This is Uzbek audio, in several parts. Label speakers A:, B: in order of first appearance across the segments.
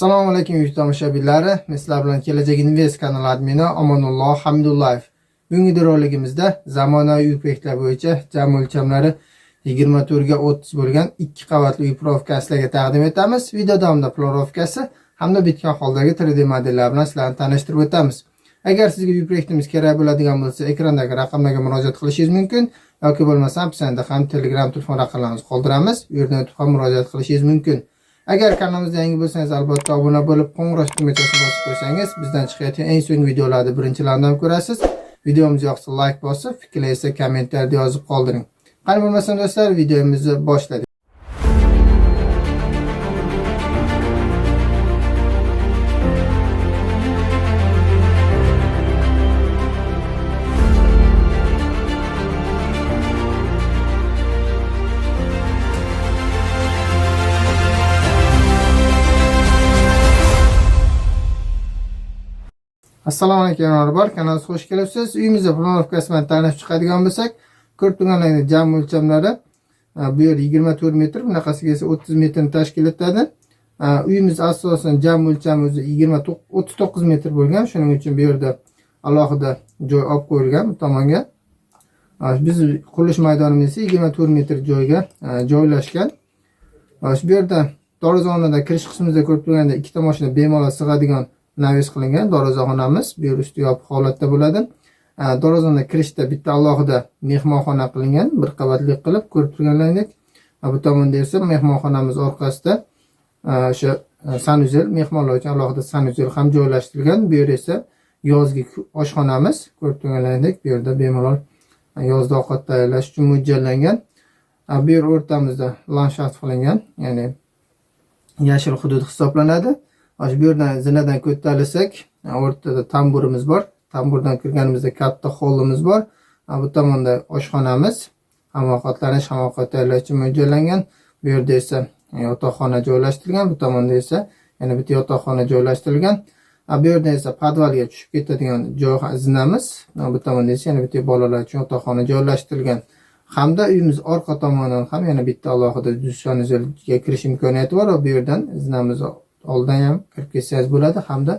A: Assalomu alaykum YouTube tomoshabinlari. Men sizlar bilan Kelajak Invest kanali admini Omonulloh Hamdullayev. Bugungi roligimizda zamonaviy uy proyektlar bo'yicha jam o'lchamlari 24 ga 30 bo'lgan 2 qavatli uy profitkasiga taqdim etamiz. Video davomida profitkasi hamda bitgan holdagi 3D modellar bilan sizlarni tanishtirib o'tamiz. Agar sizga uy proyektimiz kerak bo'ladigan bo'lsa, ekrandagi raqamlarga murojaat qilishingiz mumkin yoki bo'lmasa pisanda ham Telegram telefon raqamlarimizni qoldiramiz. U yerdan o'tib ham murojaat qilishingiz mumkin. Agar kanalimizga yangi bo'lsangiz, albatta obuna bo'lib, qo'ng'iroq tugmachasini bosib qo'ysangiz, bizdan chiqayotgan eng so'nggi videolarni birinchilardan ko'rasiz. Videomiz yoqsa like bosib, fikrlar esa kommentariyada yozib qoldiring. Qani bo'lmasam do'stlar, videomizni boshladik. Assalomu alaykum baribir, kanalga xush kelibsiz. Uyimizda planovkasi bilan tanishib chiqadigan bo'lsak, ko'rib turganlaringiz jam o'lchamlari bu yer 24 metr, bunaqasiga esa 30 metrni tashkil etadi. Uyimiz asosan jam o'lchami o'zi 39 metr bo'lgan, shuning uchun bu yerda alohida joy olib qo'yilgan bu tomonga. Biz qurilish maydonimiz esa 24 metr joyga joylashgan. Bu yerda darvozxonada kirish qismida ko'rib turganda ikkita mashina bemalol sig'adigan naves qilingan darvozaxonamiz. Bu yer usti yopiq holatda bo'ladi. Darvozaxona kirishda bitta alohida mehmonxona qilingan, bir qavatli qilib ko'rib turganlaringizdek. Bu tomonda esa mehmonxonamiz orqasida o'sha sanuzel, mehmonlar uchun alohida sanuzel ham joylashtirilgan. Bu yer esa yozgi oshxonamiz. Ko'rib turganlaringizdek, bu yerda bemalol yozda ovqat tayyorlash uchun mo'ljallangan. Bu yer o'rtamizda landshaft qilingan, ya'ni yashil hudud hisoblanadi. Bu yerdan zinadan ko'tarisak, o'rtada tamburimiz bor. Tamburdan kirganimizda katta hollimiz bor. Bu tomonda oshxonamiz, ovqatlanish, ovqat tayyorlash uchun mo'ljallangan. Bu yerda esa yotoqxona joylashtirilgan. Bu tomonda esa yana bitta yotoqxona joylashtirilgan. Bu yerda esa podvalga tushib ketadigan joy zinamiz. Bu tomonda esa yana bitta bolalar uchun yotoqxona joylashtirilgan. Hamda uyimiz orqa tomonidan ham yana bitta alohida sanuzelga kirish imkoniyati bor. Bu yerdan zinamiz oldin ham kirib ketsangiz bo'ladi, hamda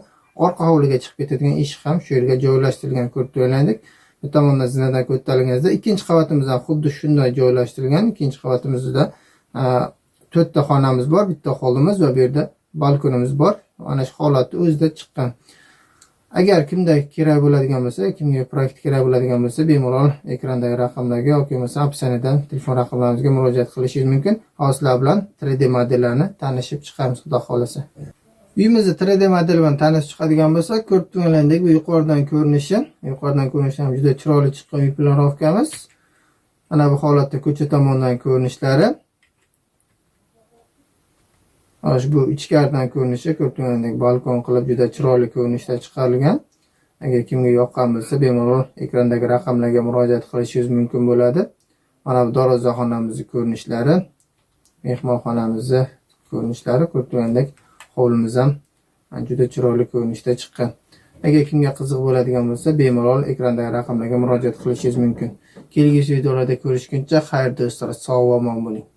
A: orqa hovliga chiqib ketadigan eshik ham shu yerga joylashtirilgan ko'rib turgandik. Bu tomondan zinadan ko'tarilganingizda ikkinchi qavatimizda ham xuddi shunday joylashtirilgan. Ikkinchi qavatimizda 4 ta xonamiz bor, bitta hovlimiz va bu yerda balkonimiz bor. Ana shu holatda o'zida chiqqan. Agar kimda kerak bo'ladigan bo'lsa, kimga proyekt kerak bo'ladigan bo'lsa, bemalol ekrandagi raqamlarga yoki bo'lmasa opsiyadan telefon raqamlarimizga murojaat qilishingiz mumkin. Hozirlar bilan 3D modellarni tanishib chiqamiz, xudo xolasa. Uyimizni 3D model bilan tanishib chiqadigan bo'lsak, ko'rib turganlaringdek bu yuqoridan ko'rinishi ham juda chiroyli chiqqan uy planovkamiz. Mana bu holatda ko'cha tomondan ko'rinishlari. Bu ichkaridan ko'rinishi ko'rib turganingdek balkon qilib juda chiroyli ko'rinishda chiqarilgan. Agar kimga yoqqan bo'lsa, bemalol ekrandagi raqamlarga murojaat qilishingiz mumkin bo'ladi. Mana bu darvozaxonamizning ko'rinishlari, mehmonxonamizning ko'rinishlari, ko'rib turgandek hovlimiz ham juda chiroyli ko'rinishda chiqqan. Agar kimga qiziq bo'ladigan bo'lsa, bemalol ekrandagi raqamlarga murojaat qilishingiz mumkin. Kelgusi videolarda ko'rishguncha xayr do'stlar, sog' va omon bo'ling.